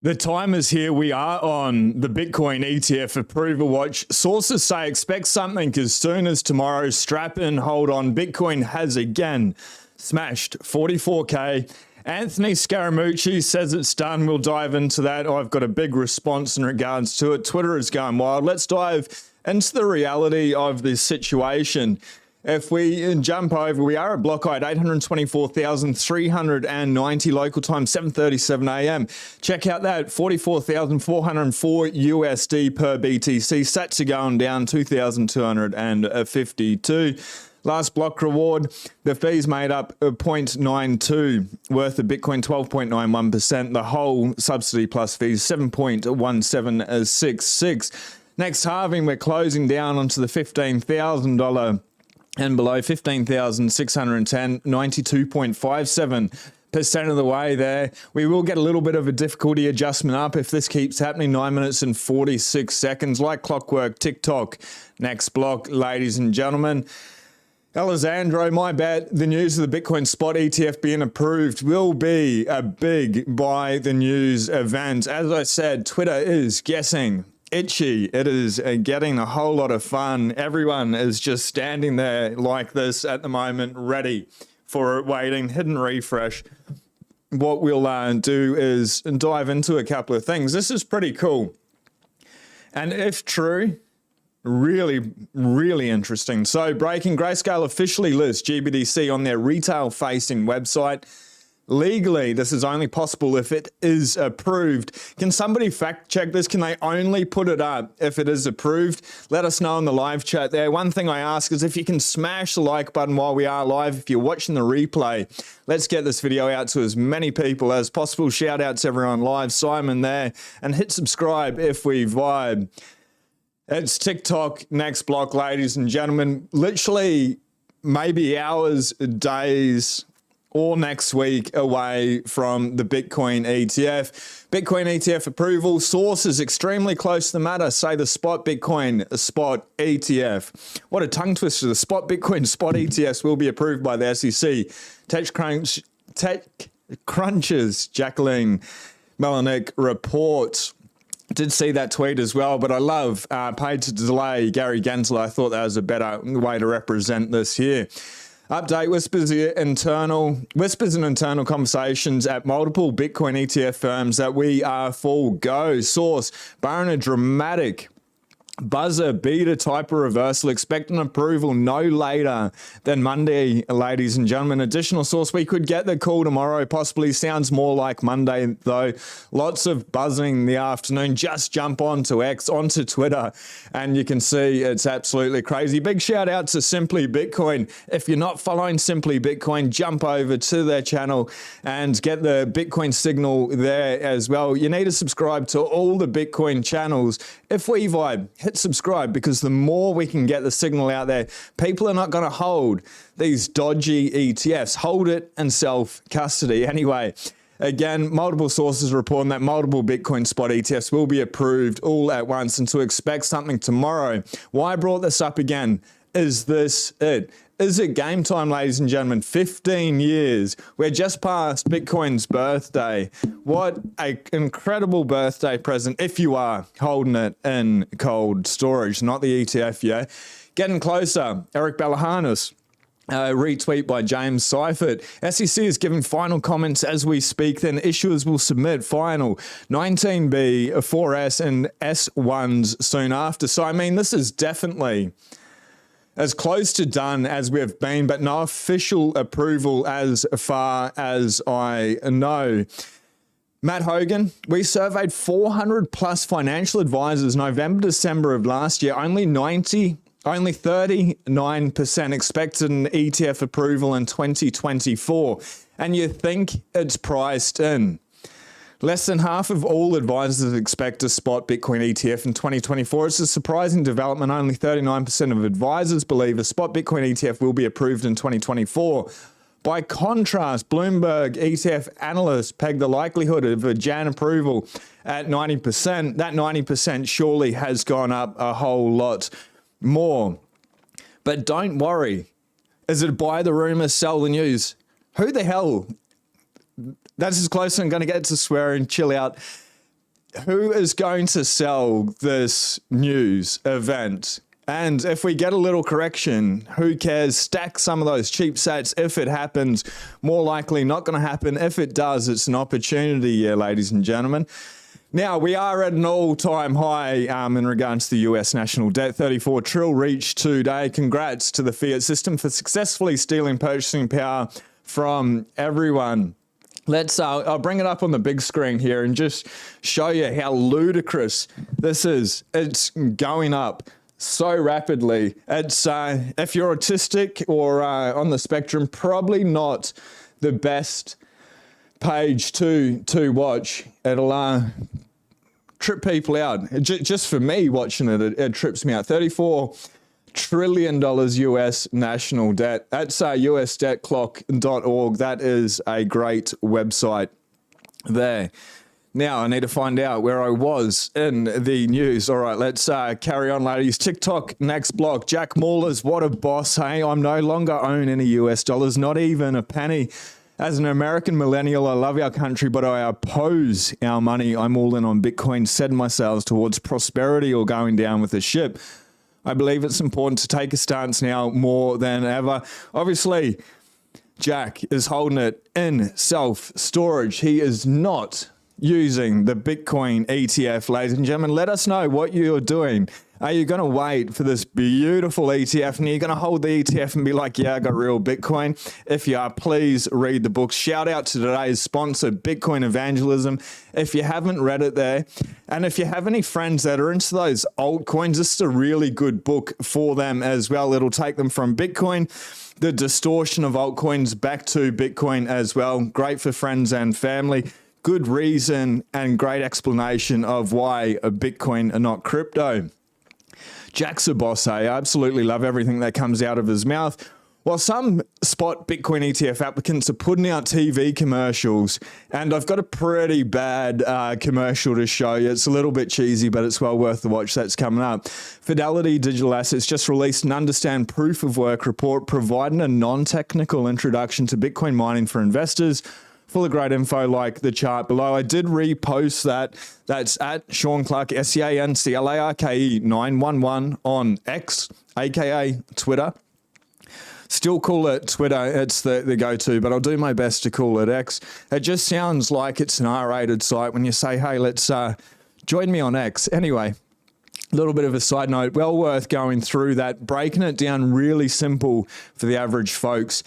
The time is here. We are on the Bitcoin ETF approval watch. Sources say expect something as soon as tomorrow. Strap in, hold on. Bitcoin has again smashed 44K. Anthony Scaramucci says it's done. We'll dive into that. I've got a big response in regards to it. Twitter is going wild. Let's dive into the reality of this situation. If we jump over, we are at block height 824,390 local time, 7:37 a.m. Check out that 44,404 USD per BTC. Sats are going down 2,252. Last block reward, the fees made up 0.92 worth of Bitcoin, 12.91%. The whole subsidy plus fees, 7.1766. Next halving, we're closing down onto the $15,000 and below, 15,610, 92.57% of the way there. We will get a little bit of a difficulty adjustment up if this keeps happening. 9 minutes and 46 seconds, like clockwork, TikTok. Next block, ladies and gentlemen. Alessandro, my bet, the news of the Bitcoin spot ETF being approved will be a big buy the news event. As I said, Twitter is guessing itchy. It is getting a whole lot of fun. Everyone is just standing there like this at the moment, ready for it, waiting. Hidden refresh. What we'll do is dive into a couple of things. This is pretty cool. And if true, really, really interesting. So breaking, Grayscale officially lists GBTC on their retail-facing website. Legally, this is only possible if it is approved. Can somebody fact check this? Can they only put it up if it is approved? Let us know in the live chat there. One thing I ask is if you can smash the like button while we are live. If you're watching the replay, let's get this video out to as many people as possible. Shout out to everyone live, Simon there, and hit subscribe if we vibe. It's TikTok next block, ladies and gentlemen. Literally maybe hours, days, or next week away from the Bitcoin ETF. Bitcoin ETF approval. Sources extremely close to the matter say the spot Bitcoin spot ETF. What a tongue twister. The spot Bitcoin spot ETFs will be approved by the SEC. TechCrunch's Jacqueline Melanik reports. Did see that tweet as well, but I love paid to delay Gary Gensler. I thought that was a better way to represent this here. Update, whispers and internal conversations at multiple Bitcoin ETF firms that we are full go. Source, barring a dramatic buzzer beater type of reversal, expect an approval no later than Monday, ladies and gentlemen. Additional source, we could get the call tomorrow, possibly. Sounds more like Monday though. Lots of buzzing in the afternoon. Just jump onto X, onto Twitter, and you can see it's absolutely crazy. Big shout out to Simply Bitcoin. If you're not following Simply Bitcoin, jump over to their channel and get the Bitcoin signal there as well. You need to subscribe to all the Bitcoin channels. If we vibe, hit subscribe, because the more we can get the signal out there, people are not going to hold these dodgy ETFs. Hold it and self-custody. Anyway, again, multiple sources reporting that multiple Bitcoin spot ETFs will be approved all at once, and to expect something tomorrow. Why I brought this up again? Is this it? Is it game time, ladies and gentlemen? 15 years. We're just past Bitcoin's birthday. What an incredible birthday present if you are holding it in cold storage, not the ETF, yeah? Getting closer. Eric Balahanis. Retweet by James Seifert. SEC is giving final comments as we speak. Then issuers will submit final 19B, 4S, and S1s soon after. So, I mean, this is definitely as close to done as we've been, but no official approval as far as I know. Matt Hogan, we surveyed 400 plus financial advisors November, December of last year. Only 39% expected an ETF approval in 2024. And you think it's priced in. Less than half of all advisors expect a spot Bitcoin ETF in 2024. It's a surprising development. Only 39% of advisors believe a spot Bitcoin ETF will be approved in 2024. By contrast, Bloomberg ETF analysts peg the likelihood of a Jan approval at 90%. That 90% surely has gone up a whole lot more. But don't worry. Is it buy the rumor, sell the news? Who the hell? That's as close as I'm going to get to swearing. Chill out. who is going to sell this news event? And if we get a little correction, who cares? Stack some of those cheap sats if it happens. More likely not going to happen. If it does, it's an opportunity here, ladies and gentlemen. Now, we are at an all-time high in regards to the US national debt. 34 trill reached today. Congrats to the fiat system for successfully stealing purchasing power from everyone. Let's, I'll bring it up on the big screen here and just show you how ludicrous this is. It's going up so rapidly. It's, if you're autistic or on the spectrum, probably not the best page to watch. It'll trip people out. Just for me watching it, it trips me out. $34 trillion US national debt. That's usdebtclock.org. That is a great website there. Now I need to find out where I was in the news. All right, let's carry on, ladies. TikTok next block. Jack Mallers, what a boss, hey? I'm no longer own any US dollars, not even a penny. As an American millennial, I love our country, but I oppose our money. I'm all in on Bitcoin, setting my sails towards prosperity or going down with the ship. I believe it's important to take a stance now more than ever. Obviously, Jack is holding it in self-storage. He is not using the Bitcoin ETF, ladies and gentlemen. Let us know what you're doing. Are you going to wait for this beautiful ETF and you're going to hold the ETF and be like, yeah, I got real Bitcoin? If you are, please read the book. Shout out to today's sponsor, Bitcoin Evangelism. If you haven't read it there, and if you have any friends that are into those altcoins, this is a really good book for them as well. It'll take them from Bitcoin, the distortion of altcoins, back to Bitcoin as well. Great for friends and family. Good reason and great explanation of why a Bitcoin and not crypto. Jack's a boss, I absolutely love everything that comes out of his mouth. While some spot Bitcoin ETF applicants are putting out TV commercials, and I've got a pretty bad commercial to show you. It's a little bit cheesy, but it's well worth the watch. That's coming up. Fidelity Digital Assets just released an Understand Proof of Work report providing a non-technical introduction to Bitcoin mining for investors. Full of great info like the chart below. I did repost that. That's at Sean Clark, SEANCLARKE 911 on X, aka Twitter. Still call it Twitter. It's the go-to, but I'll do my best to call it X. It just sounds like it's an R-rated site when you say, hey, let's join me on X. Anyway, a little bit of a side note. Well worth going through that, breaking it down really simple for the average folks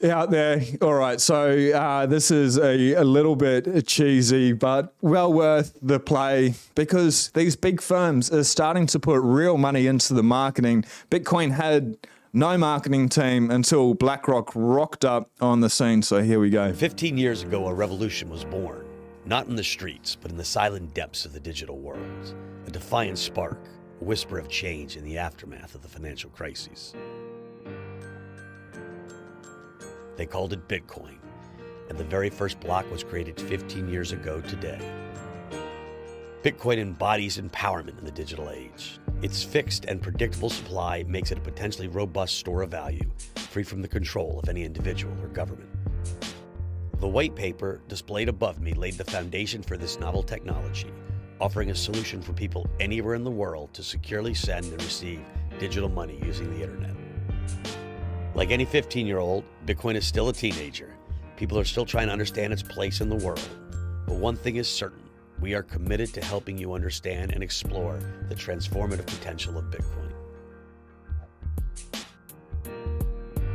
out there. All right, so this is a little bit cheesy, but well worth the play because these big firms are starting to put real money into the marketing. Bitcoin had no marketing team until BlackRock rocked up on the scene, so here we go. 15 years ago, a revolution was born, not in the streets, but in the silent depths of the digital world. A defiant spark, a whisper of change in the aftermath of the financial crises. They called it Bitcoin, and the very first block was created 15 years ago today. Bitcoin embodies empowerment in the digital age. Its fixed and predictable supply makes it a potentially robust store of value, free from the control of any individual or government. The white paper displayed above me laid the foundation for this novel technology, offering a solution for people anywhere in the world to securely send and receive digital money using the internet. Like any 15-year-old, Bitcoin is still a teenager. People are still trying to understand its place in the world. But one thing is certain, we are committed to helping you understand and explore the transformative potential of Bitcoin.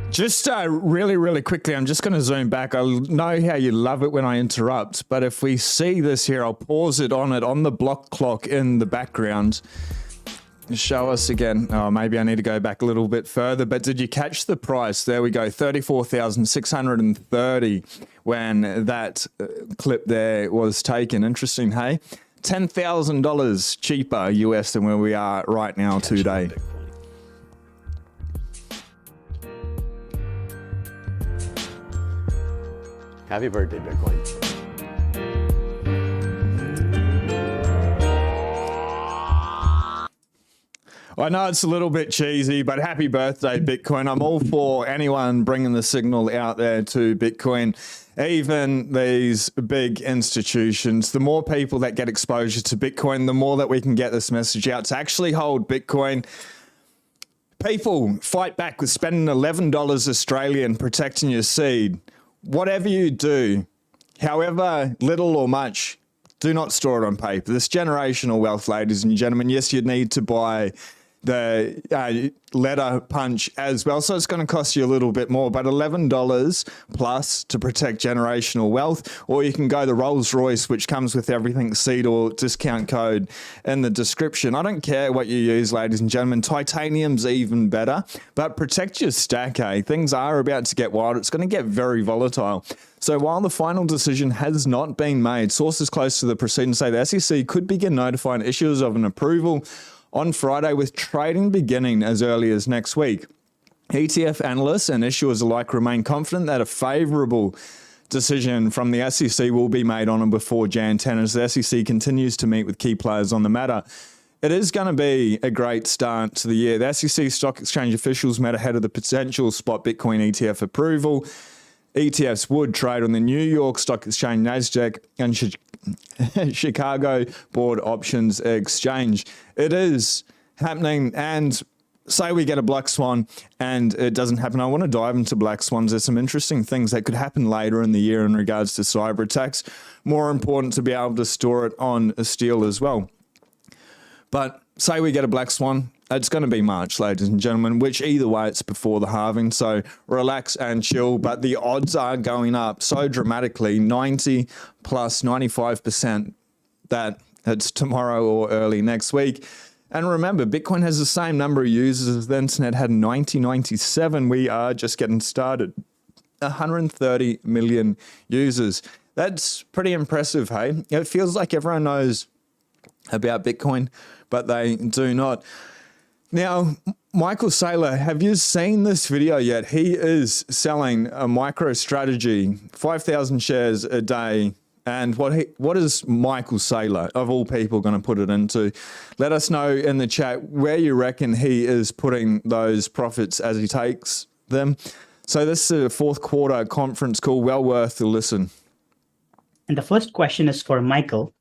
Just really quickly, I'm just going to zoom back. I know how you love it when I interrupt, but if we see this here, I'll pause it on the block clock in the background. Show us again. Oh, maybe I need to go back a little bit further, but did you catch the price? There we go, 34,630 when that clip there was taken. Interesting, hey? $10,000 cheaper US than where we are right now today. Happy birthday, Bitcoin. I know it's a little bit cheesy, but happy birthday, Bitcoin. I'm all for anyone bringing the signal out there to Bitcoin. even these big institutions, the more people that get exposure to Bitcoin, the more that we can get this message out to actually hold Bitcoin. People, fight back with spending $11 Australian protecting your seed. Whatever you do, however little or much, do not store it on paper. This generational wealth, ladies and gentlemen, yes, you need to buy the letter punch as well, so it's going to cost you a little bit more, but $11 plus to protect generational wealth, or you can go the Rolls Royce, which comes with everything seed or discount code in the description. I don't care what you use, ladies and gentlemen. Titanium's even better, but protect your stack, eh? Things are about to get wild. It's going to get very volatile. So while the final decision has not been made, sources close to the proceedings say the SEC could begin notifying issuers of an approval on Friday, with trading beginning as early as next week. ETF analysts and issuers alike remain confident that a favourable decision from the SEC will be made on and before Jan 10 as the SEC continues to meet with key players on the matter. It is going to be a great start to the year. The SEC stock exchange officials met ahead of the potential spot Bitcoin ETF approval. ETFs would trade on the New York Stock Exchange, NASDAQ, and Chicago Board Options Exchange. It is happening, and say we get a black swan and it doesn't happen. I want to dive into black swans. There's some interesting things that could happen later in the year in regards to cyber attacks. More important to be able to store it on a steel as well. But say we get a black swan, it's going to be March, ladies and gentlemen, which either way, it's before the halving. So relax and chill. But the odds are going up so dramatically, 90 plus 95% that it's tomorrow or early next week. And remember, Bitcoin has the same number of users as the internet had in 1997. We are just getting started. 130 million users. That's pretty impressive, hey? It feels like everyone knows about Bitcoin, but they do not. Now, Michael Saylor, have you seen this video yet? He is selling a MicroStrategy, 5,000 shares a day. And what is Michael Saylor, of all people, going to put it into? Let us know in the chat where you reckon he is putting those profits as he takes them. So this is a fourth quarter conference call, well worth a listen. And the first question is for Michael.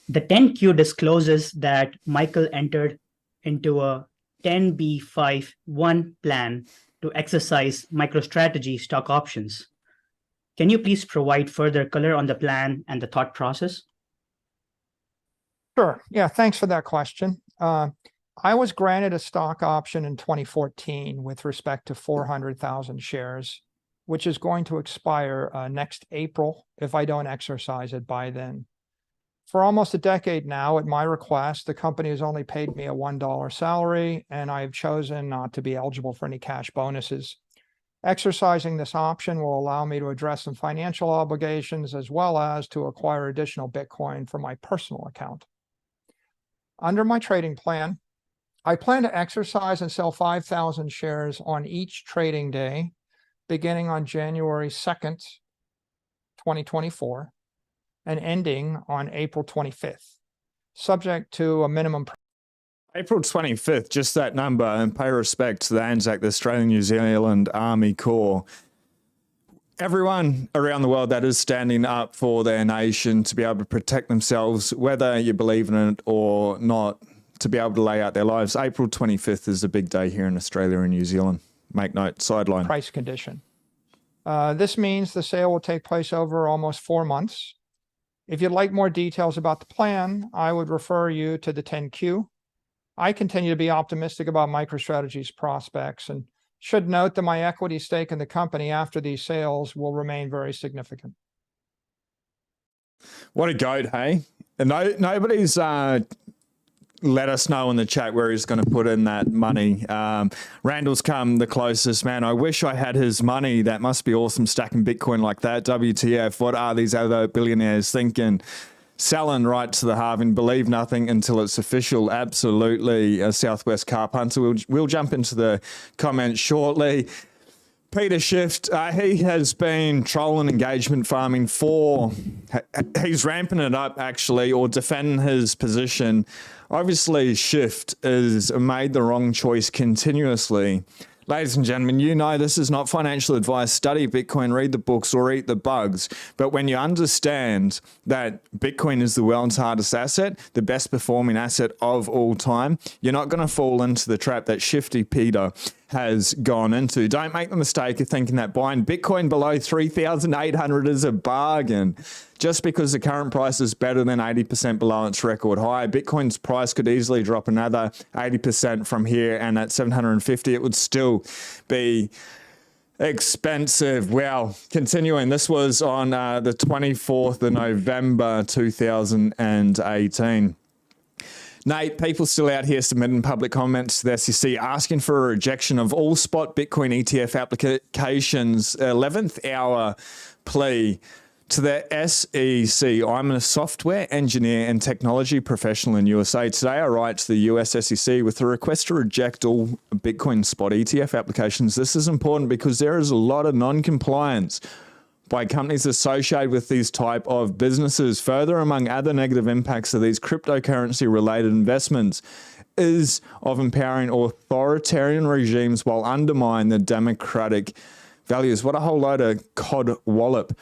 The 10Q discloses that Michael entered into a 10b5-1 plan to exercise MicroStrategy stock options. Can you please provide further color on the plan and the thought process? Sure. Yeah, thanks for that question. I was granted a stock option in 2014 with respect to 400,000 shares, which is going to expire next April if I don't exercise it by then. For almost a decade now, at my request, the company has only paid me a $1 salary, and I have chosen not to be eligible for any cash bonuses. Exercising this option will allow me to address some financial obligations as well as to acquire additional Bitcoin for my personal account. Under my trading plan, I plan to exercise and sell 5,000 shares on each trading day, beginning on January 2nd, 2024. And ending on April 25th, subject to a minimum. April 25th, just that number, and pay respect to the ANZAC, the Australian New Zealand Army Corps. Everyone around the world that is standing up for their nation to be able to protect themselves, whether you believe in it or not, to be able to lay out their lives. April 25th is a big day here in Australia and New Zealand. Make note, sideline. Price condition. This means the sale will take place over almost 4 months. If you'd like more details about the plan, I would refer you to the 10Q. I continue to be optimistic about MicroStrategy's prospects and should note that my equity stake in the company after these sales will remain very significant. What a goat, hey? And nobody's let us know in the chat where he's going to put in that money. Randall's come the closest, man. I wish I had his money. That must be awesome, stacking Bitcoin like that. WTF, what are these other billionaires thinking? Selling right to the halving, believe nothing until it's official. Absolutely, a Southwest Car Punter. We'll jump into the comments shortly. Peter Shift, he has been trolling engagement farming he's ramping it up actually, or defending his position. Obviously, Shift has made the wrong choice continuously. Ladies and gentlemen, you know this is not financial advice. Study Bitcoin, read the books, or eat the bugs. But when you understand that Bitcoin is the world's hardest asset, the best performing asset of all time, you're not going to fall into the trap that Shifty Peter has gone into. Don't make the mistake of thinking that buying Bitcoin below 3,800 is a bargain. Just because the current price is better than 80% below its record high, Bitcoin's price could easily drop another 80% from here, and at 750, it would still be expensive. Well, continuing, this was on the 24th of November 2018. Nate, people still out here submitting public comments to the SEC asking for a rejection of all spot Bitcoin ETF applications. 11th hour plea to the SEC. I'm a software engineer and technology professional in USA. Today I write to the US SEC with a request to reject all Bitcoin spot ETF applications. This is important because there is a lot of non-compliance by companies associated with these type of businesses. Further, among other negative impacts of these cryptocurrency-related investments is of empowering authoritarian regimes while undermining the democratic values. What a whole load of cod wallop.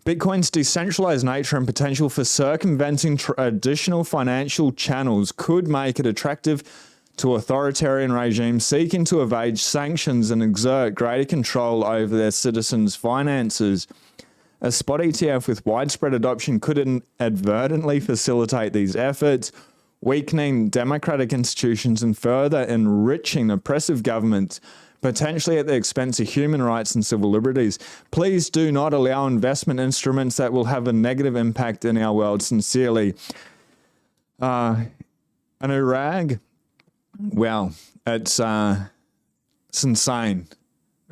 Bitcoin's decentralized nature and potential for circumventing traditional financial channels could make it attractive to authoritarian regimes seeking to evade sanctions and exert greater control over their citizens' finances. A spot ETF with widespread adoption could inadvertently facilitate these efforts, weakening democratic institutions and further enriching oppressive governments, potentially at the expense of human rights and civil liberties. Please do not allow investment instruments that will have a negative impact in our world. Sincerely, Anurag. Well, it's insane.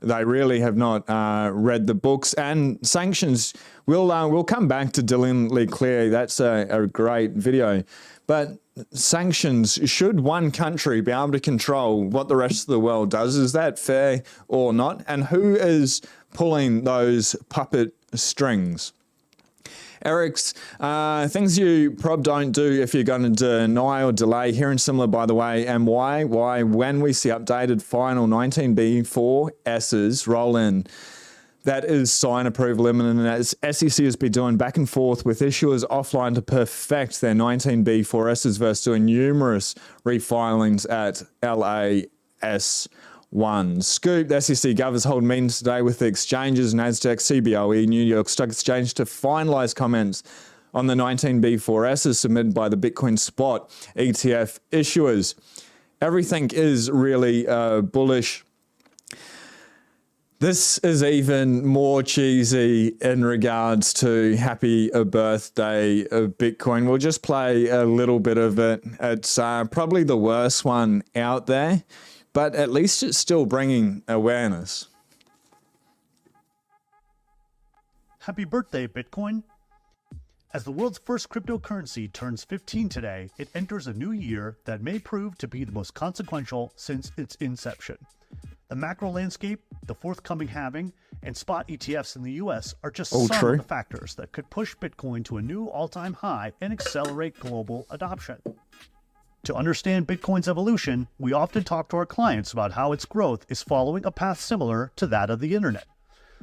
They really have not read the books, and sanctions. We'll come back to Dylan Lee Clear. That's a great video. But sanctions, should one country be able to control what the rest of the world does? Is that fair or not? And who is pulling those puppet strings? Eric's, things you probably don't do if you're going to deny or delay. Here and similar, by the way, and why? When we see updated final 19B4Ss roll in, that is sign approval imminent, as SEC has been doing back and forth with issuers offline to perfect their 19B4Ss versus doing numerous refilings at LAS1. Scoop, the SEC governors hold meetings today with the exchanges, NASDAQ, CBOE, New York Stock Exchange to finalize comments on the 19B4Ss submitted by the Bitcoin spot ETF issuers. Everything is really bullish. This is even more cheesy in regards to happy birthday of Bitcoin. We'll just play a little bit of it. It's probably the worst one out there, but at least it's still bringing awareness. Happy birthday, Bitcoin. As the world's first cryptocurrency turns 15 today, it enters a new year that may prove to be the most consequential since its inception. The macro landscape, the forthcoming halving, and spot ETFs in the US are just some of the factors that could push Bitcoin to a new all-time high and accelerate global adoption. To understand Bitcoin's evolution, we often talk to our clients about how its growth is following a path similar to that of the internet.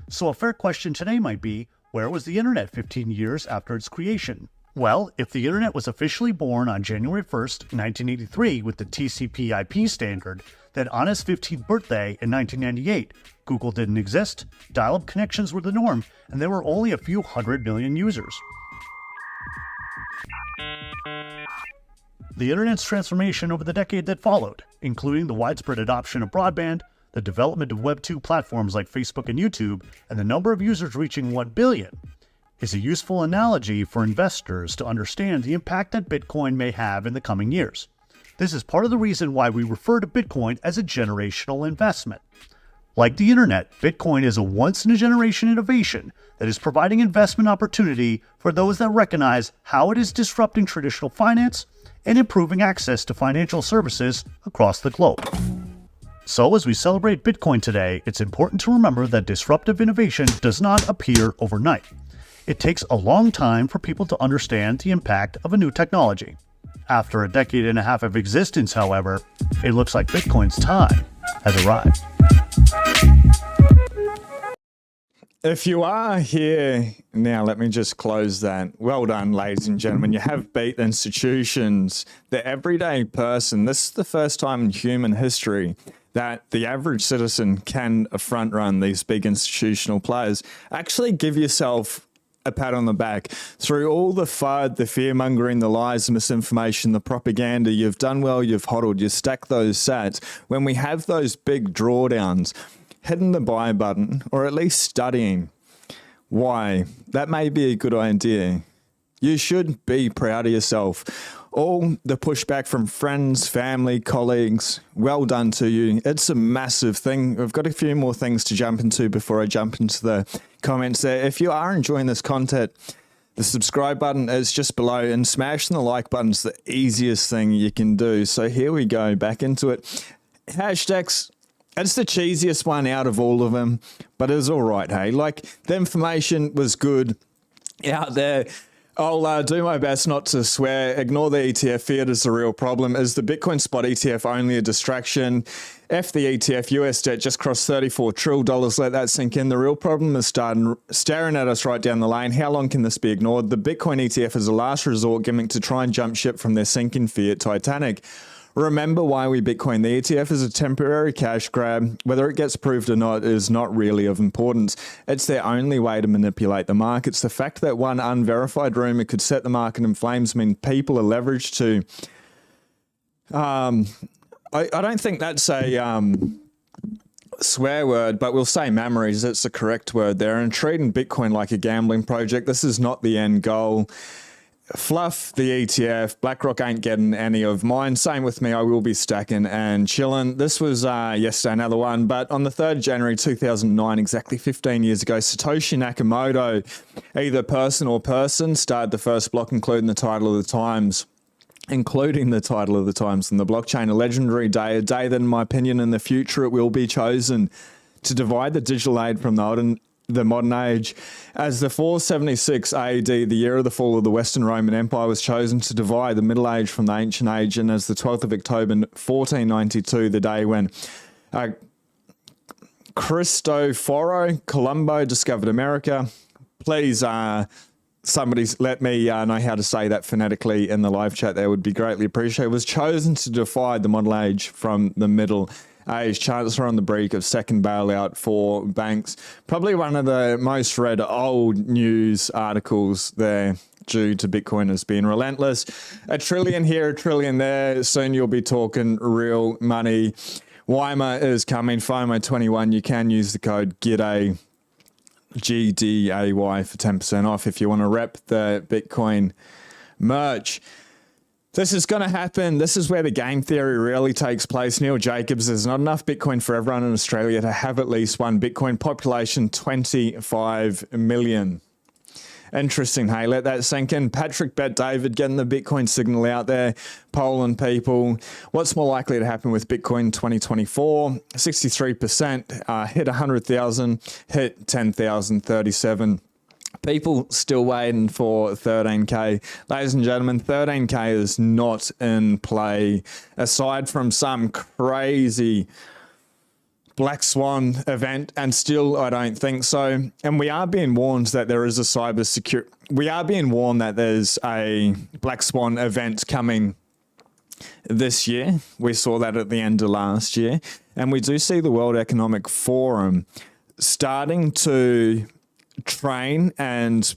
So a fair question today might be, where was the internet 15 years after its creation? Well, if the internet was officially born on January 1st, 1983 with the TCP/IP standard, then on its 15th birthday in 1998, Google didn't exist, dial-up connections were the norm, and there were only a few 100 million users. The internet's transformation over the decade that followed, including the widespread adoption of broadband, the development of Web 2 platforms like Facebook and YouTube, and the number of users reaching 1 billion, is a useful analogy for investors to understand the impact that Bitcoin may have in the coming years. This is part of the reason why we refer to Bitcoin as a generational investment. Like the internet, Bitcoin is a once-in-a-generation innovation that is providing investment opportunity for those that recognize how it is disrupting traditional finance and improving access to financial services across the globe. So as we celebrate Bitcoin today, it's important to remember that disruptive innovation does not appear overnight. It takes a long time for people to understand the impact of a new technology. After a decade and a half of existence, however, it looks like Bitcoin's time has arrived. If you are here now, let me just close that. Well done, ladies and gentlemen. You have beat institutions. The everyday person, this is the first time in human history that the average citizen can front run these big institutional players. Actually give yourself a pat on the back. Through all the FUD, the fear-mongering, the lies, the misinformation, the propaganda, you've done well, you've hodled, you stack those sats. When we have those big drawdowns, hitting the buy button, or at least studying why, that may be a good idea. You should be proud of yourself. All the pushback from friends, family, colleagues, well done to you. It's a massive thing. I've got a few more things to jump into before I jump into the comments there. If you are enjoying this content, the subscribe button is just below, and smashing the like button is the easiest thing you can do. So here we go, back into it. Hashtags. It's the cheesiest one out of all of them, but it's all right, hey? Like, the information was good out there. I'll do my best not to swear. Ignore the ETF. Fiat is the real problem. Is the Bitcoin spot ETF only a distraction? F the ETF. US debt just crossed $34 trillion. Let that sink in. The real problem is staring at us right down the lane. How long can this be ignored? The Bitcoin ETF is a last resort gimmick to try and jump ship from their sinking fiat Titanic. Remember why we Bitcoin. The ETF is a temporary cash grab. Whether it gets proved or not is not really of importance. It's their only way to manipulate the markets. The fact that one unverified rumor could set the market in flames mean people are leveraged to... I don't think that's a swear word, but we'll say memories. It's the correct word there. And treating Bitcoin like a gambling project, this is not the end goal. Fluff the ETF. BlackRock ain't getting any of mine. Same with me. I will be stacking and chilling. This was yesterday, another one. But on the 3rd of January 2009, exactly 15 years ago, Satoshi Nakamoto, either person or person, started the first block, including the title of the Times. Including the title of the Times and the blockchain. A legendary day. A day that, in my opinion, in the future, it will be chosen to divide the digital age from the modern age. As the 476 AD, the year of the fall of the Western Roman Empire, was chosen to divide the Middle Age from the Ancient Age, and as the 12th of October 1492, the day when Cristoforo Colombo discovered America. Please, somebody let me know how to say that phonetically in the live chat. That would be greatly appreciated. It was chosen to divide the modern age from the Middle Age. Chancellor on the brink of second bailout for banks. Probably one of the most read old news articles there, due to Bitcoin as being relentless. $1 trillion here, $1 trillion there. Soon you'll be talking real money. Weimar is coming. FOMO 21. You can use the code GDAY, GDAY, for 10% off if you want to rep the Bitcoin merch. This is going to happen. This is where the game theory really takes place. Neil Jacobs, there's not enough Bitcoin for everyone in Australia to have at least one Bitcoin. Population 25 million. Interesting, hey? Let that sink in. Patrick Bet David getting the Bitcoin signal out there. Polling people. What's more likely to happen with Bitcoin 2024? 63%. Hit 100,000. Hit 10,037. People still waiting for 13K. Ladies and gentlemen, 13K is not in play. Aside from some crazy Black Swan event, and still I don't think so. And we are being warned that there is a cybersecurity... We are being warned that there's a Black Swan event coming this year. We saw that at the end of last year. And we do see the World Economic Forum starting to train and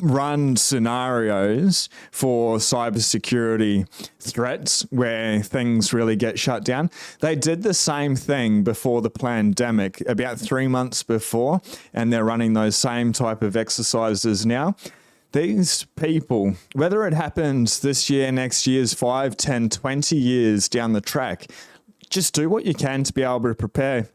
run scenarios for cybersecurity threats where things really get shut down. They did the same thing before the pandemic, about 3 months before, and they're running those same type of exercises now. These people, whether it happens this year, next year's 5, 10, 20 years down the track, just do what you can to be able to prepare.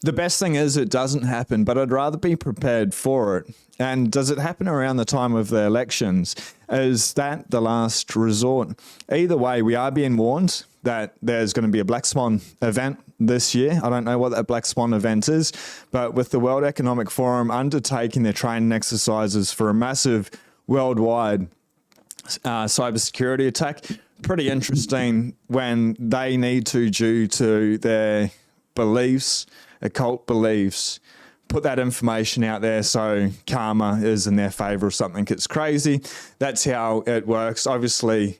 The best thing is it doesn't happen, but I'd rather be prepared for it. And does it happen around the time of the elections? Is that the last resort? Either way, we are being warned that there's going to be a Black Swan event this year. I don't know what that Black Swan event is, but with the World Economic Forum undertaking their training exercises for a massive worldwide cybersecurity attack, pretty interesting when they need to, due to their beliefs, occult beliefs, put that information out there so karma is in their favor or something. It's crazy. That's how it works. Obviously,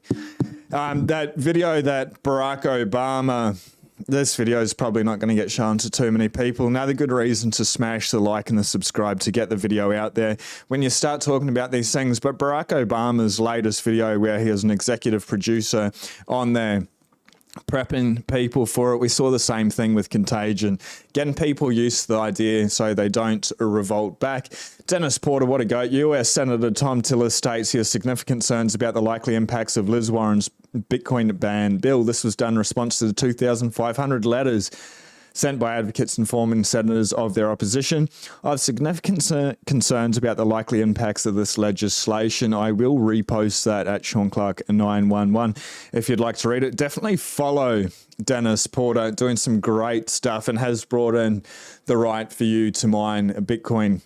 that video that Barack Obama, this video is probably not going to get shown to too many people. Another good reason to smash the like and the subscribe to get the video out there when you start talking about these things. But Barack Obama's latest video, where he is an executive producer on there, prepping people for it. We saw the same thing with Contagion, getting people used to the idea so they don't revolt back. Dennis Porter, what a goat. US Senator Tom Tillis states he has significant concerns about the likely impacts of Liz Warren's Bitcoin ban bill. This was done in response to the 2,500 letters sent by advocates informing senators of their opposition. I have significant concerns about the likely impacts of this legislation. I will repost that at Sean Clark 911 if you'd like to read it. Definitely follow Dennis Porter, doing some great stuff, and has brought in the right for you to mine a Bitcoin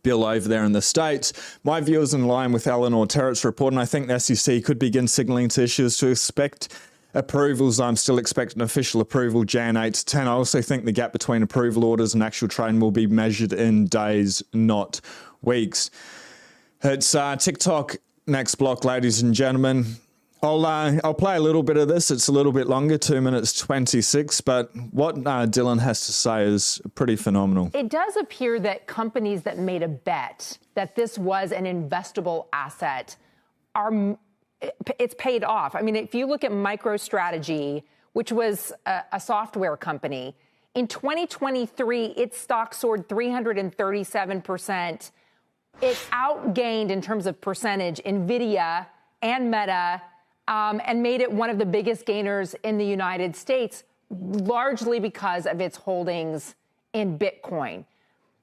bill over there in the States. My view is in line with Eleanor Terrett's report, and I think the SEC could begin signaling to issuers to expect approvals. I'm still expecting official approval Jan 8 to 10. I also think the gap between approval orders and actual trading will be measured in days, not weeks. It's TikTok next block, ladies and gentlemen. I'll play a little bit of this. It's a little bit longer, 2 minutes 26, but what Dylan has to say is pretty phenomenal. It does appear that companies that made a bet that this was an investable asset it's paid off. I mean, if you look at MicroStrategy, which was a software company, in 2023, its stock soared 337%. It outgained in terms of percentage NVIDIA and Meta, and made it one of the biggest gainers in the United States, largely because of its holdings in Bitcoin.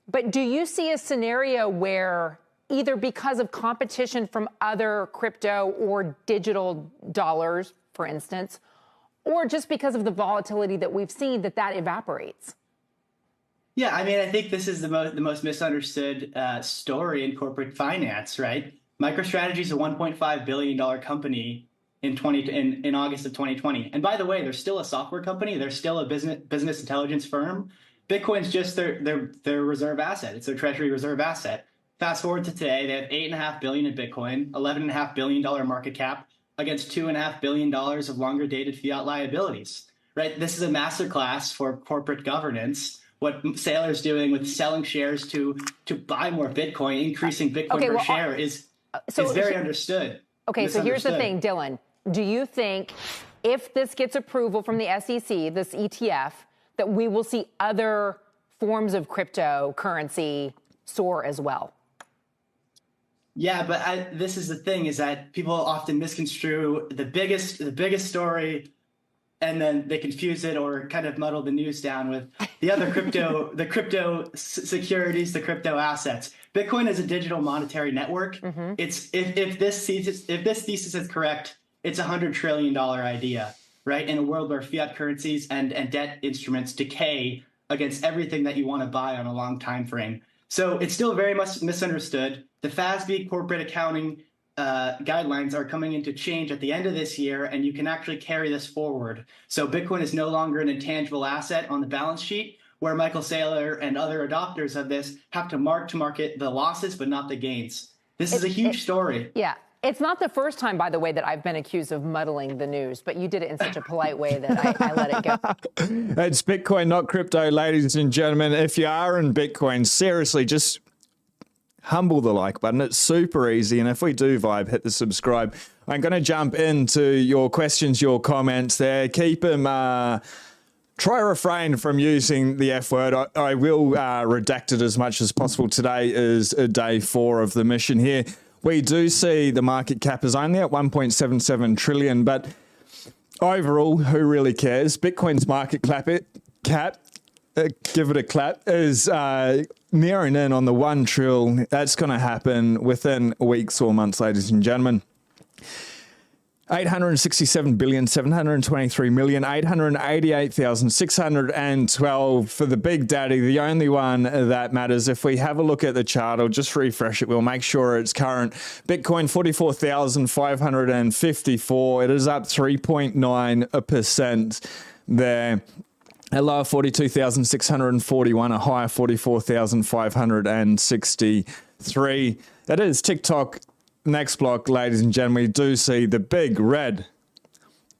But do you see a scenario where, either because of competition from other crypto or digital dollars, for instance, or just because of the volatility that we've seen, that evaporates? Yeah, I mean, I think this is the most misunderstood story in corporate finance, right? MicroStrategy is a $1.5 billion company in August of 2020. And by the way, they're still a software company. They're still a business intelligence firm. Bitcoin's just their reserve asset. It's their treasury reserve asset. Fast forward to today, they have $8.5 billion in Bitcoin, $11.5 billion market cap against $2.5 billion of longer dated fiat liabilities, right? This is a masterclass for corporate governance. What Saylor's doing with selling shares to buy more Bitcoin, increasing Bitcoin per share is very understood. Okay, so here's the thing, Dylan. Do you think if this gets approval from the SEC, this ETF, that we will see other forms of cryptocurrency soar as well? Yeah, but this is the thing, is that people often misconstrue the biggest story, and then they confuse it or kind of muddle the news down with the other the crypto securities, the crypto assets. Bitcoin is a digital monetary network. Mm-hmm. If this thesis is correct, it's $100 trillion idea, right? In a world where fiat currencies and debt instruments decay against everything that you want to buy on a long time frame. So it's still very much misunderstood. The FASB corporate accounting guidelines are coming into change at the end of this year, and you can actually carry this forward. So Bitcoin is no longer an intangible asset on the balance sheet, where Michael Saylor and other adopters of this have to mark to market the losses but not the gains. This is a huge story. Yeah. It's not the first time, by the way, that I've been accused of muddling the news, but you did it in such a polite way that I let it go. It's Bitcoin, not crypto, ladies and gentlemen. If you are in Bitcoin, seriously, just humble the like button. It's super easy. And if we do vibe, hit the subscribe. I'm going to jump into your questions, your comments there. Keep them... Try refrain from using the F word. I will redact it as much as possible. Today is day 4 of the mission here. We do see the market cap is only at 1.77 trillion, but overall, who really cares? Bitcoin's market cap, give it a clap, is nearing in on the 1 trill. That's going to happen within weeks or months, ladies and gentlemen. 867,723,888,612 for the big daddy, the only one that matters. If we have a look at the chart, I'll just refresh it. We'll make sure it's current. Bitcoin, 44,554. It is up 3.9% there. A low of 42,641, a high of 44,563. That is TikTok. Next block, ladies and gentlemen, we do see the big red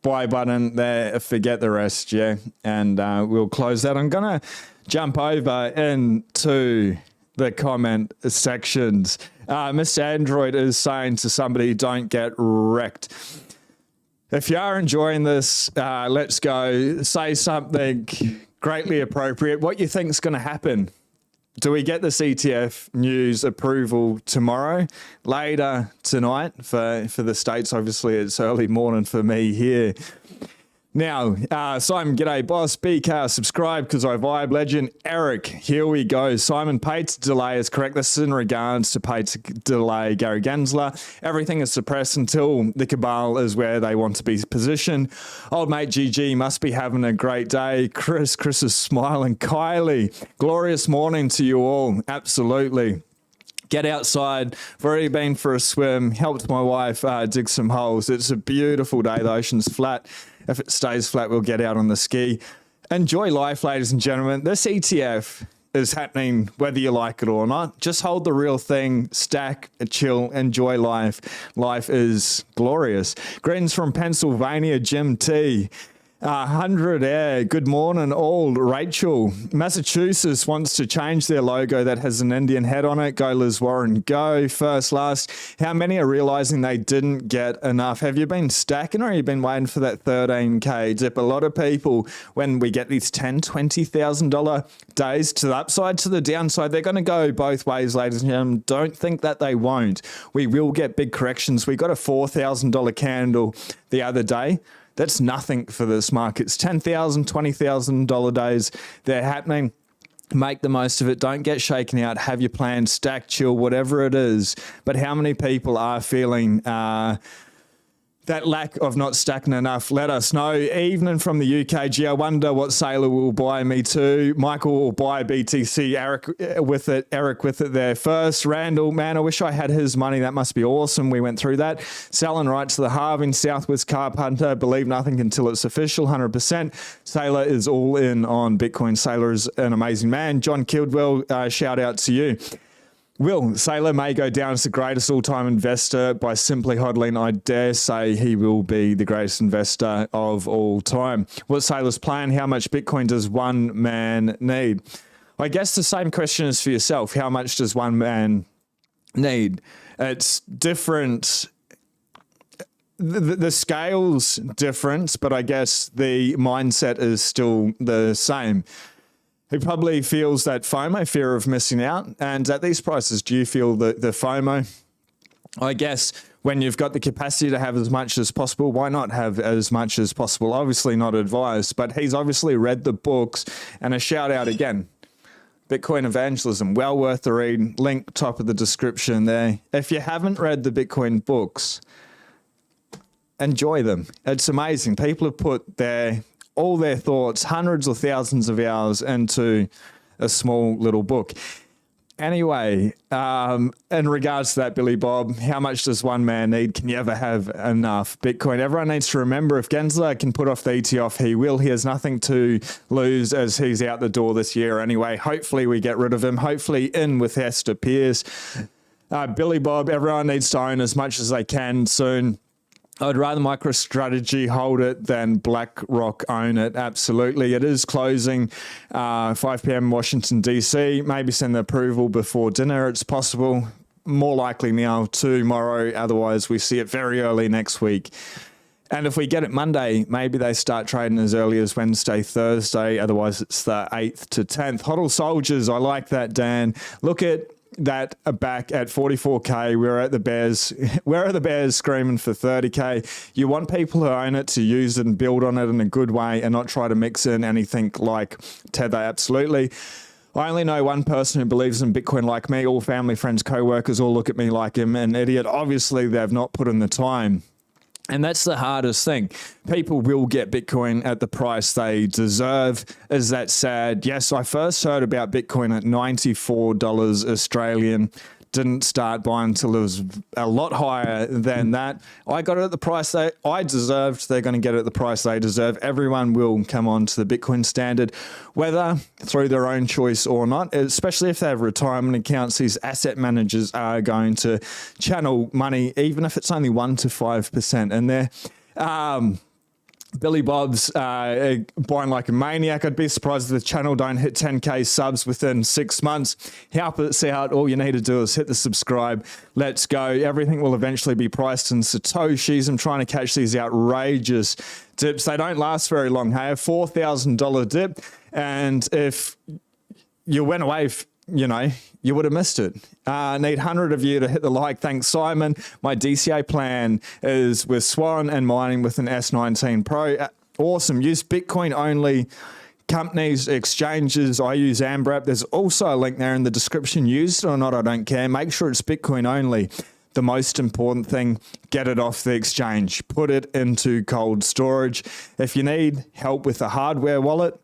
buy button there. Forget the rest, yeah. And we'll close that. I'm going to jump over into the comment sections. Mr. Android is saying to somebody, don't get wrecked. If you are enjoying this, let's go. Say something greatly appropriate. What you think is going to happen? Do we get this ETF news approval tomorrow, later tonight for the States? Obviously, it's early morning for me here. Now, Simon, g'day, boss. BK, subscribe because I vibe. Legend, Eric, here we go. Simon, paid to delay is correct. This is in regards to paid to delay Gary Gensler. Everything is suppressed until the cabal is where they want to be positioned. Old mate GG must be having a great day. Chris is smiling. Kylie, glorious morning to you all. Absolutely. Get outside. I've already been for a swim. Helped my wife dig some holes. It's a beautiful day. The ocean's flat. If it stays flat, we'll get out on the ski. Enjoy life, ladies and gentlemen. This ETF is happening whether you like it or not. Just hold the real thing, stack, chill, enjoy life. Life is glorious. Greetings from Pennsylvania, Jim T. 100 Air, good morning all. Rachel, Massachusetts wants to change their logo that has an Indian head on it. Go Liz Warren, go. First, last. How many are realizing they didn't get enough? Have you been stacking or have you been waiting for that 13K dip? A lot of people, when we get these $10,000, $20,000 days to the upside, to the downside, they're going to go both ways, ladies and gentlemen. Don't think that they won't. We will get big corrections. We got a $4,000 candle the other day. That's nothing for this market. It's $10,000, $20,000 days. They're happening. Make the most of it. Don't get shaken out. Have your plan, stack, chill, whatever it is. But how many people are feeling that lack of not stacking enough? Let us know. Evening from the UK. Gee, I wonder what Saylor will buy. Me too. Michael will buy BTC. Eric with it there first. Randall, man, I wish I had his money. That must be awesome. We went through that. Selling right to the halving. Southwest Carpenter. Believe nothing until it's official. 100%. Saylor is all in on Bitcoin. Saylor is an amazing man. John Kildwell, shout out to you. Will, Saylor may go down as the greatest all-time investor by simply hodling. I dare say he will be the greatest investor of all time. What's Saylor's plan? How much Bitcoin does one man need? I guess the same question is for yourself. How much does one man need? It's different. The scale's different, but I guess the mindset is still the same. He probably feels that FOMO, fear of missing out. And at these prices, do you feel the FOMO? I guess when you've got the capacity to have as much as possible, why not have as much as possible? Obviously not advised, but he's obviously read the books. And a shout out again, Bitcoin Evangelism, well worth the read. Link top of the description there. If you haven't read the Bitcoin books, enjoy them. It's amazing. People have put all their thoughts, hundreds or thousands of hours into a small little book. Anyway, in regards to that, Billy Bob, how much does one man need? Can you ever have enough Bitcoin? Everyone needs to remember, if Gensler can put off the ETF, he will. He has nothing to lose as he's out the door this year anyway. Hopefully we get rid of him. Hopefully in with Hester Pierce. Billy Bob, everyone needs to own as much as they can soon. I'd rather MicroStrategy hold it than BlackRock own it. Absolutely. It is closing 5 p.m. Washington, D.C. Maybe send the approval before dinner. It's possible. More likely now tomorrow. Otherwise, we see it very early next week. And if we get it Monday, maybe they start trading as early as Wednesday, Thursday. Otherwise, it's the 8th to 10th. HODL Soldiers, I like that, Dan. Look at that back at 44K. We're at the Bears. Where are the Bears screaming for 30K? You want people who own it to use it and build on it in a good way and not try to mix in anything like Tether. Absolutely. I only know one person who believes in Bitcoin like me. All family, friends, co-workers all look at me like I'm an idiot. Obviously, they've not put in the time. And that's the hardest thing. People will get Bitcoin at the price they deserve. Is that sad? Yes, I first heard about Bitcoin at $94 Australian. Didn't start buying until it was a lot higher than that. I got it at the price I deserved. They're going to get it at the price they deserve. Everyone will come on to the Bitcoin standard, whether through their own choice or not, especially if they have retirement accounts. These asset managers are going to channel money, even if it's only 1 to 5%. And they're Billy Bob's buying like a maniac. I'd be surprised if the channel don't hit 10K subs within 6 months. Help us out. All you need to do is hit the subscribe. Let's go. Everything will eventually be priced in Satoshis. I'm trying to catch these outrageous dips. They don't last very long. Hey, a $4,000 dip. And if you went away, you would have missed it. Need 100 of you to hit the like. Thanks, Simon. My DCA plan is with Swan and mining with an S19 Pro. Awesome. Use Bitcoin only companies, exchanges. I use AmberApp. There's also a link there in the description. Used it or not, I don't care. Make sure it's Bitcoin only. The most important thing, get it off the exchange. Put it into cold storage. If you need help with a hardware wallet,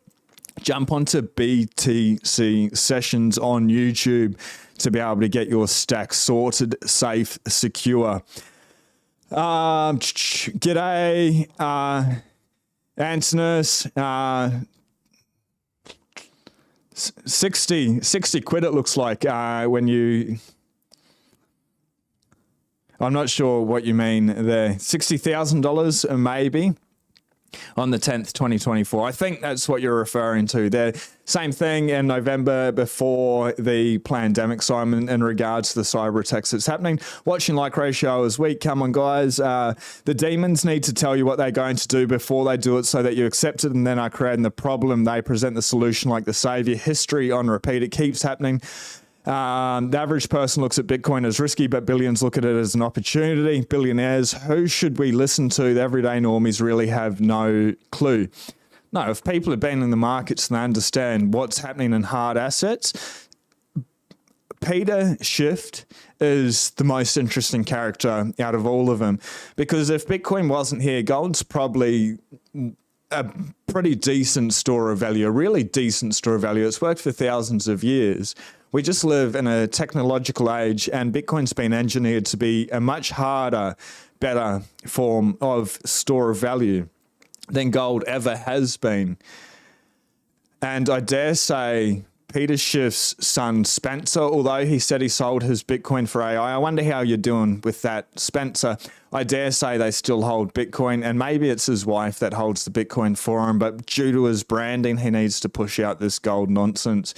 jump onto BTC sessions on YouTube to be able to get your stack sorted, safe, secure. G'day, Antinous. 60 quid it looks like when you... I'm not sure what you mean there. $60,000 maybe. On the 10th, 2024. I think that's what you're referring to there. Same thing in November before the pandemic, Simon, in regards to the cyber attacks that's happening. Watching like ratio is weak. Come on, guys. The demons need to tell you what they're going to do before they do it so that you accept it and then are creating the problem. They present the solution like the savior. History on repeat. It keeps happening. The average person looks at Bitcoin as risky, but billions look at it as an opportunity. Billionaires, who should we listen to? The everyday normies really have no clue. No, if people have been in the markets and they understand what's happening in hard assets, Peter Schiff is the most interesting character out of all of them. Because if Bitcoin wasn't here, gold's probably a pretty decent store of value, a really decent store of value. It's worked for thousands of years. We just live in a technological age, and Bitcoin's been engineered to be a much harder, better form of store of value than gold ever has been. And I dare say Peter Schiff's son, Spencer, although he said he sold his Bitcoin for AI, I wonder how you're doing with that, Spencer. I dare say they still hold Bitcoin, and maybe it's his wife that holds the Bitcoin for him, but due to his branding, he needs to push out this gold nonsense.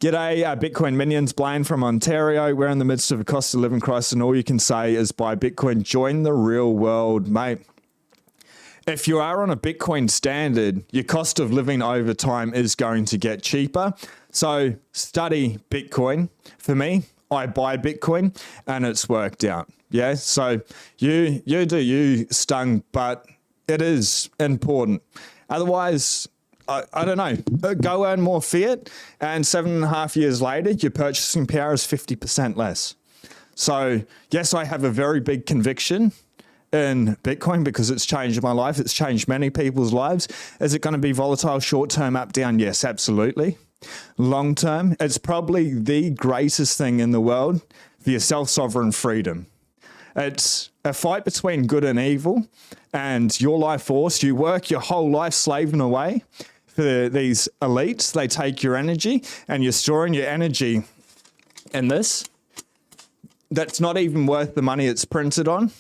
G'day, Bitcoin minions, Blaine from Ontario. We're in the midst of a cost of living crisis, and all you can say is buy Bitcoin. Join the real world, mate. If you are on a Bitcoin standard, your cost of living over time is going to get cheaper. So study Bitcoin. For me, I buy Bitcoin, and it's worked out. Yeah, so you do you, Stung, but it is important. Otherwise, I don't know, go earn more fiat, and 7.5 years later, your purchasing power is 50% less. So yes, I have a very big conviction in Bitcoin because it's changed my life. It's changed many people's lives. Is it going to be volatile short term, up, down? Yes, absolutely. Long term, it's probably the greatest thing in the world for your self-sovereign freedom. It's a fight between good and evil, and your life force. You work your whole life slaving away for these elites. They take your energy, and you're storing your energy in this. That's not even worth the money it's printed on.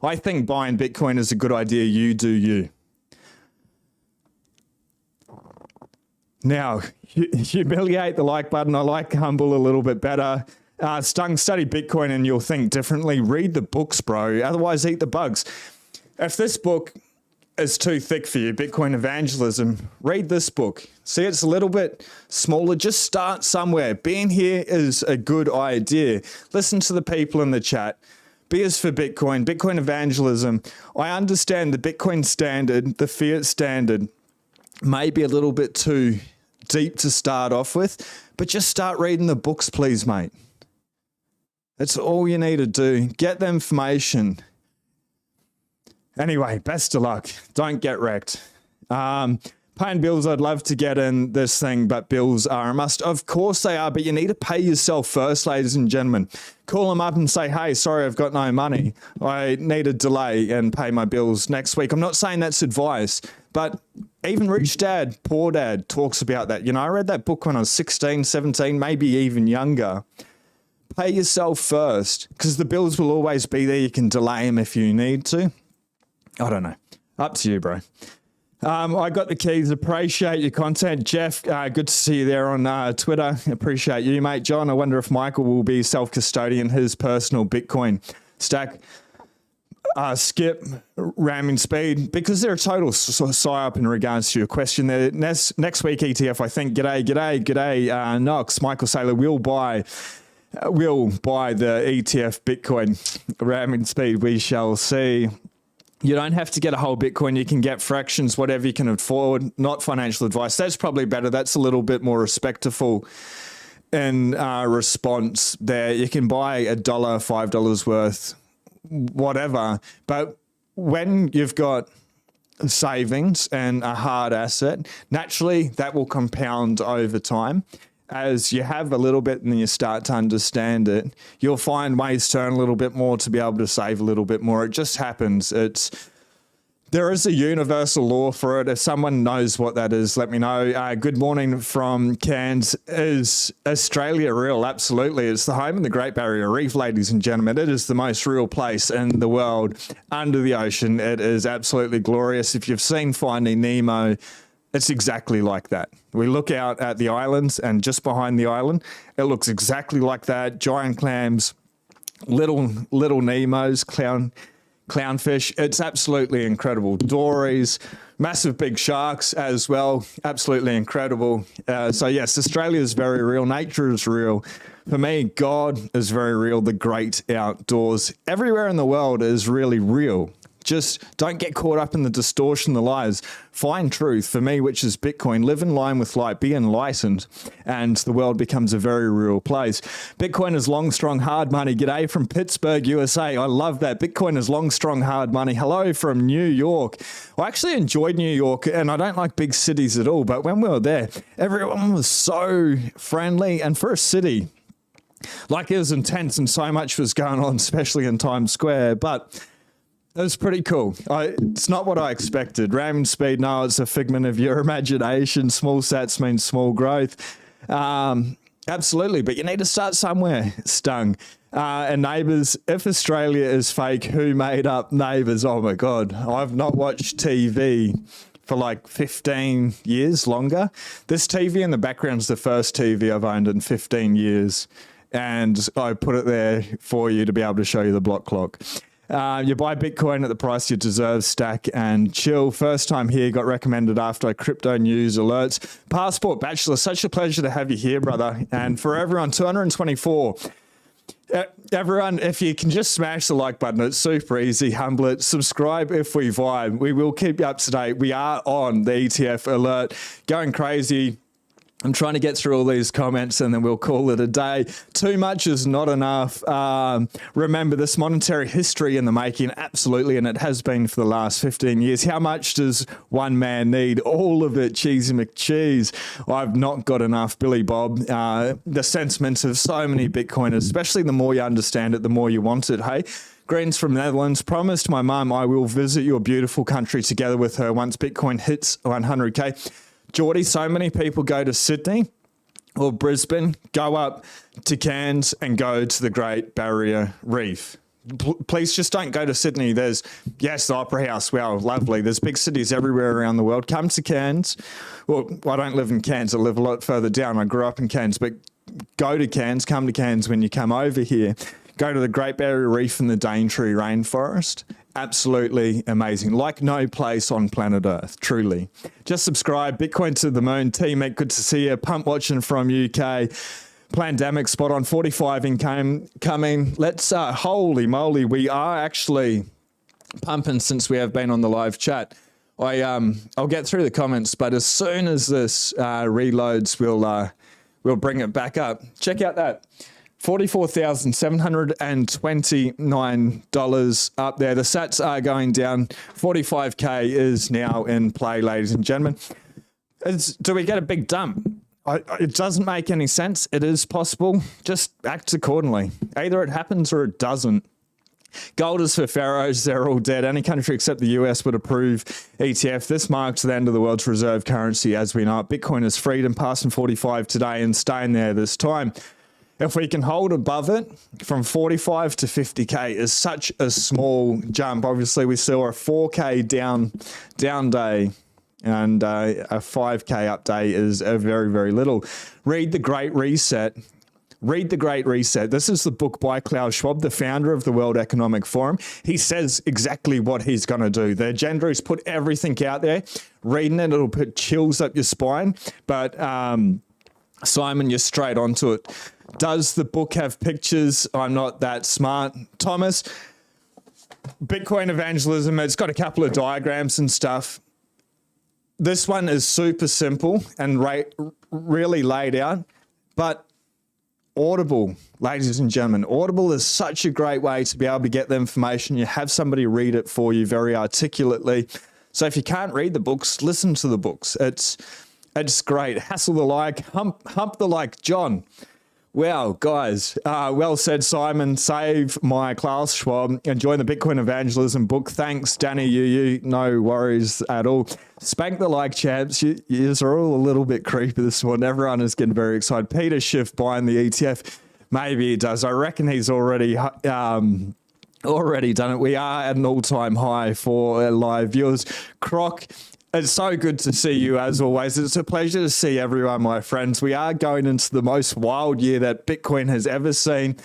I think buying Bitcoin is a good idea. You do you. Now, humiliate the like button. I like humble a little bit better. Stung, study Bitcoin and you'll think differently. Read the books, bro. Otherwise, eat the bugs. If this book is too thick for you, Bitcoin Evangelism, read this book. See, it's a little bit smaller. Just start somewhere. Being here is a good idea. Listen to the people in the chat. B is for Bitcoin, Bitcoin Evangelism. I understand the Bitcoin standard, the fiat standard, may be a little bit too deep to start off with, but just start reading the books, please, mate. That's all you need to do. Get the information. Anyway, best of luck. Don't get wrecked. Paying bills, I'd love to get in this thing, but bills are a must. Of course they are, but you need to pay yourself first, ladies and gentlemen. Call them up and say, hey, sorry, I've got no money. I need a delay and pay my bills next week. I'm not saying that's advice, but even Rich Dad, Poor Dad talks about that. You know, I read that book when I was 16, 17, maybe even younger. Pay yourself first, because the bills will always be there. You can delay them if you need to. I don't know. Up to you, bro. I got the keys. Appreciate your content. Jeff, good to see you there on Twitter. Appreciate you, mate. John, I wonder if Michael will be self-custodian his personal Bitcoin stack. Skip, ramming speed, because they're a total psyop in regards to your question there. Next week, ETF, I think. G'day, Knox. Michael Saylor will buy the ETF Bitcoin. Ramming speed, we shall see. You don't have to get a whole Bitcoin. You can get fractions, whatever you can afford, not financial advice. That's probably better. That's a little bit more respectful in response there. You can buy $1, $5 worth, whatever. But when you've got savings and a hard asset, naturally that will compound over time. As you have a little bit and you start to understand it, you'll find ways to earn a little bit more to be able to save a little bit more. It just happens. There is a universal law for it. If someone knows what that is, let me know. Good morning from Cairns. Is Australia real? Absolutely. It's the home of the Great Barrier Reef, ladies and gentlemen. It is the most real place in the world under the ocean. It is absolutely glorious. If you've seen Finding Nemo, it's exactly like that. We look out at the islands, and just behind the island, it looks exactly like that. Giant clams, little Nemos, clownfish. It's absolutely incredible. Dories, massive big sharks as well. Absolutely incredible. So yes, Australia is very real. Nature is real. For me, God is very real. The great outdoors. Everywhere in the world is really real. Just don't get caught up in the distortion, the lies. Find truth, for me, which is Bitcoin. Live in line with light, be enlightened, and the world becomes a very real place. Bitcoin is long, strong, hard money. G'day from Pittsburgh, USA. I love that. Bitcoin is long, strong, hard money. Hello from New York. I actually enjoyed New York, and I don't like big cities at all, but when we were there, everyone was so friendly, and for a city, like it was intense and so much was going on, especially in Times Square, but it was pretty cool. It's not what I expected. Ramming speed, no, it's a figment of your imagination. Small sats means small growth. Absolutely, but you need to start somewhere, Stung. And Neighbours, if Australia is fake, who made up Neighbours? Oh my God, I've not watched TV for like 15 years longer. This TV in the background is the first TV I've owned in 15 years. And I put it there for you to be able to show you the block clock. You buy Bitcoin at the price you deserve, stack and chill. First time here, got recommended after crypto news alerts. Passport Bachelor, such a pleasure to have you here, brother. And for everyone, 224. Everyone, if you can just smash the like button, it's super easy. Humble it. Subscribe if we vibe. We will keep you up to date. We are on the ETF alert, going crazy. I'm trying to get through all these comments and then we'll call it a day. Too much is not enough. Remember this monetary history in the making, absolutely, and it has been for the last 15 years. How much does one man need? All of it, Cheesy McCheese. I've not got enough, Billy Bob. The sentiments of so many Bitcoiners, especially the more you understand it, the more you want it, hey? Greens from Netherlands, promised my mum I will visit your beautiful country together with her once Bitcoin hits 100K. Geordie, so many people go to Sydney or Brisbane, go up to Cairns and go to the Great Barrier Reef. Please just don't go to Sydney. There's, yes, the Opera House, wow, lovely. There's big cities everywhere around the world. Come to Cairns. Well, I don't live in Cairns. I live a lot further down. I grew up in Cairns, but go to Cairns, come to Cairns when you come over here. Go to the Great Barrier Reef and the Daintree Rainforest. Absolutely amazing. Like no place on planet Earth, truly. Just subscribe. Bitcoin to the moon. T-Mec, good to see you. Pump watching from UK. Plandemic, spot on. 45 income coming. Let's, holy moly, we are actually pumping since we have been on the live chat. I'll get through the comments, but as soon as this reloads, we'll bring it back up. Check out that $44,729 up there. The sats are going down. 45K is now in play, ladies and gentlemen. Do we get a big dump? It doesn't make any sense. It is possible. Just act accordingly. Either it happens or it doesn't. Gold is for pharaohs. They're all dead. Any country except the US would approve ETF. This marks the end of the world's reserve currency as we know it. Bitcoin is freedom, passing 45 today and staying there this time. If we can hold above it, from 45 to 50K is such a small jump. Obviously, we saw a 4K down day, and a 5K up day is a very, very little. Read The Great Reset. Read The Great Reset. This is the book by Klaus Schwab, the founder of the World Economic Forum. He says exactly what he's going to do. The agenda is put everything out there. Reading it, it'll put chills up your spine. But Simon, you're straight onto it. Does the book have pictures? I'm not that smart. Thomas, Bitcoin evangelism, it's got a couple of diagrams and stuff. This one is super simple and really laid out, but Audible, ladies and gentlemen, Audible is such a great way to be able to get the information. You have somebody read it for you very articulately. So if you can't read the books, listen to the books. It's great. Hassle the like, hump the like, John. Wow, guys, well said, Simon. Save my Klaus Schwab and join the Bitcoin Evangelism book. Thanks, Danny Yu. No worries at all. Spank the like, champs. You are all a little bit creepy this morning. Everyone is getting very excited. Peter Schiff buying the ETF. Maybe he does. I reckon he's already done it. We are at an all-time high for live viewers. Croc, it's so good to see you as always. It's a pleasure to see everyone, my friends. We are going into the most wild year that Bitcoin has ever seen.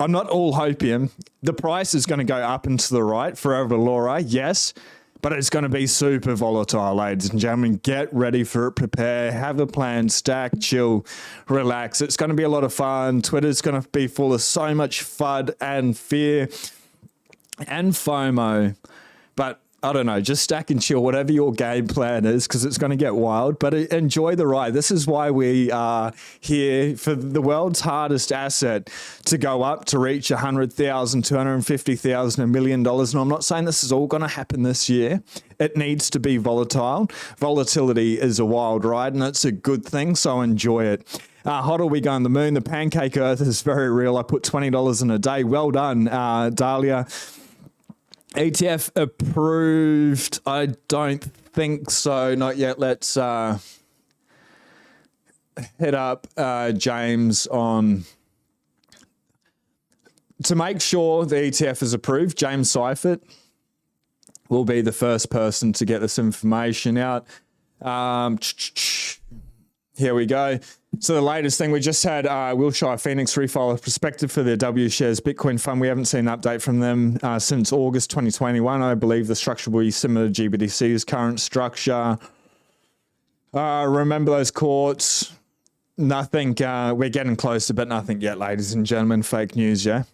I'm not all hopium. The price is going to go up and to the right forever, Laura. Yes, but it's going to be super volatile, ladies and gentlemen. Get ready for it. Prepare. Have a plan. Stack, chill, relax. It's going to be a lot of fun. Twitter's going to be full of so much FUD and fear and FOMO. But I don't know, just stack and chill, whatever your game plan is, because it's going to get wild, but enjoy the ride. This is why we are here, for the world's hardest asset to go up, to reach 100,000, 250,000, $1 million. And I'm not saying this is all going to happen this year. It needs to be volatile. Volatility is a wild ride, and it's a good thing, so enjoy it. Hodl, we go on the moon. The pancake earth is very real. I put $20 in a day. Well done, Dahlia. ETF approved. I don't think so. Not yet. Let's hit up James on to make sure the ETF is approved. James Seifert will be the first person to get this information out. Here we go. So the latest thing, we just had Wilshire Phoenix refile a prospectus for their W Shares Bitcoin fund. We haven't seen an update from them since August 2021. I believe the structure will be similar to GBDC's current structure. Remember those courts? Nothing. We're getting closer, but nothing yet, ladies and gentlemen. Fake news, yeah?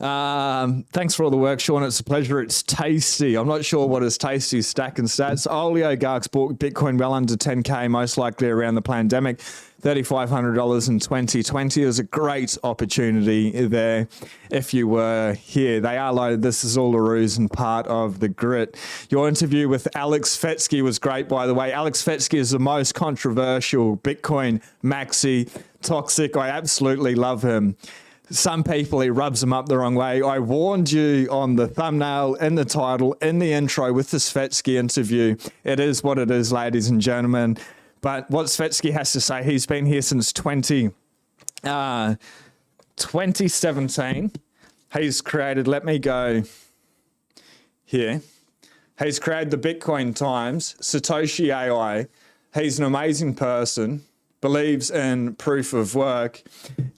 Thanks for all the work, Sean. It's a pleasure. It's tasty. I'm not sure what is tasty. Stack and stats. Oligarchs bought Bitcoin well under 10K, most likely around the pandemic. $3,500 in 2020 is a great opportunity there. If you were here, they are loaded. This is all a ruse and part of the grit. Your interview with Alex Fetsky was great, by the way. Alex Fetsky is the most controversial Bitcoin maxi toxic. I absolutely love him. Some people, he rubs them up the wrong way. I warned you on the thumbnail, in the title, in the intro with the Svetsky interview. It is what it is, ladies and gentlemen. But what Svetsky has to say, he's been here since 2017. He's created, let me go here. He's created the Bitcoin Times, Satoshi AI. He's an amazing person. Believes in proof of work.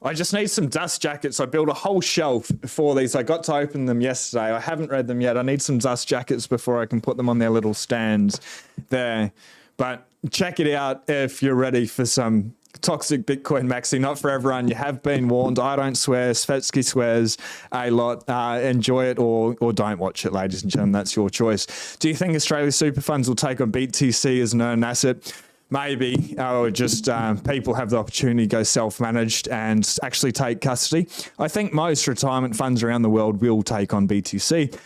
I just need some dust jackets. I built a whole shelf for these. I got to open them yesterday. I haven't read them yet. I need some dust jackets before I can put them on their little stands there. But check it out if you're ready for some toxic Bitcoin maxi. Not for everyone. You have been warned. I don't swear. Svetsky swears a lot. Enjoy it or don't watch it, ladies and gentlemen. That's your choice. Do you think Australia's super funds will take on BTC as an earned asset? maybe, or just people have the opportunity to go self-managed and actually take custody. I think most retirement funds around the world will take on BTC.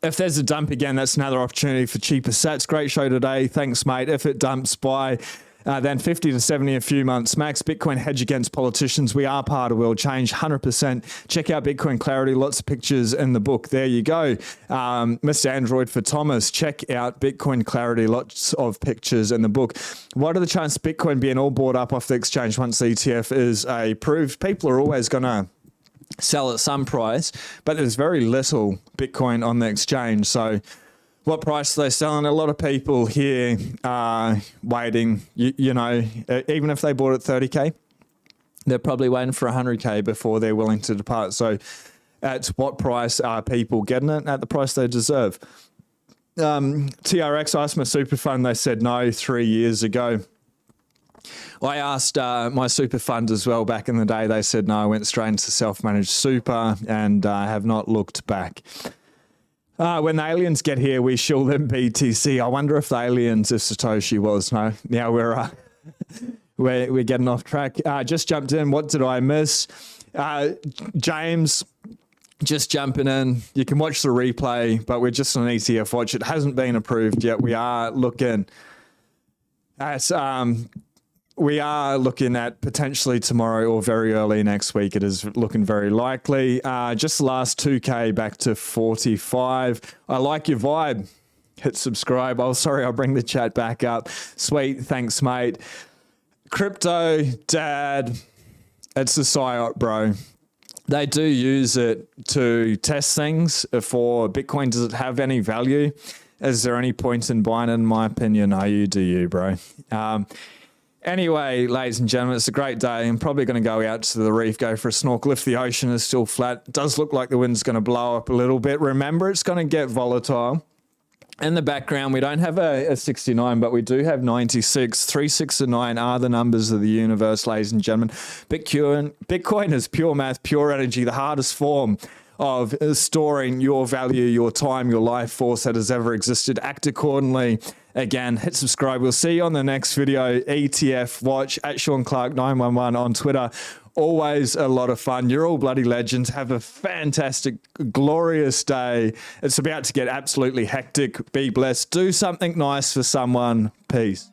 If there's a dump again, that's another opportunity for cheaper sats. Great show today. Thanks, mate. If it dumps by then 50 to 70 a few months max, Bitcoin hedge against politicians. We are part of world change, 100%. Check out Bitcoin Clarity. Lots of pictures in the book. There you go. Mr. Android for Thomas. Check out Bitcoin Clarity. Lots of pictures in the book. What are the chances of Bitcoin being all bought up off the exchange once the ETF is approved? People are always going to sell at some price, but there's very little Bitcoin on the exchange. So what price are they selling? A lot of people here are waiting, you know, even if they bought at 30K, they're probably waiting for 100K before they're willing to depart. So at what price are people getting it? At the price they deserve. TRX asked my super fund. They said no 3 years ago. I asked my super fund as well back in the day. They said no. I went straight into self-managed super and have not looked back. When the aliens get here, we shill them BTC. I wonder if the aliens, if Satoshi was. No, now we're getting off track. Just jumped in. What did I miss? James, just jumping in. You can watch the replay, but we're just on ETF watch. It hasn't been approved yet. We are looking at potentially tomorrow or very early next week. It is looking very likely. Just the last 2K back to 45. I like your vibe. Hit subscribe. Oh, sorry, I'll bring the chat back up. Sweet. Thanks, mate. Crypto, dad. It's a psyop, bro. They do use it to test things for Bitcoin. Does it have any value? Is there any point in buying it? In my opinion, no, you do you, bro. Anyway, ladies and gentlemen, it's a great day. I'm probably going to go out to the reef, go for a snorkel. If the ocean is still flat, it does look like the wind's going to blow up a little bit. Remember, it's going to get volatile. In the background, we don't have a 69, but we do have 96. 3, 6, and 9 are the numbers of the universe, ladies and gentlemen. Bitcoin is pure math, pure energy, the hardest form of storing your value, your time, your life force that has ever existed. Act accordingly. Again, hit subscribe. We'll see you on the next video. ETF watch at Sean Clark 911 on Twitter. Always a lot of fun. You're all bloody legends. Have a fantastic, glorious day. It's about to get absolutely hectic. Be blessed. Do something nice for someone. Peace.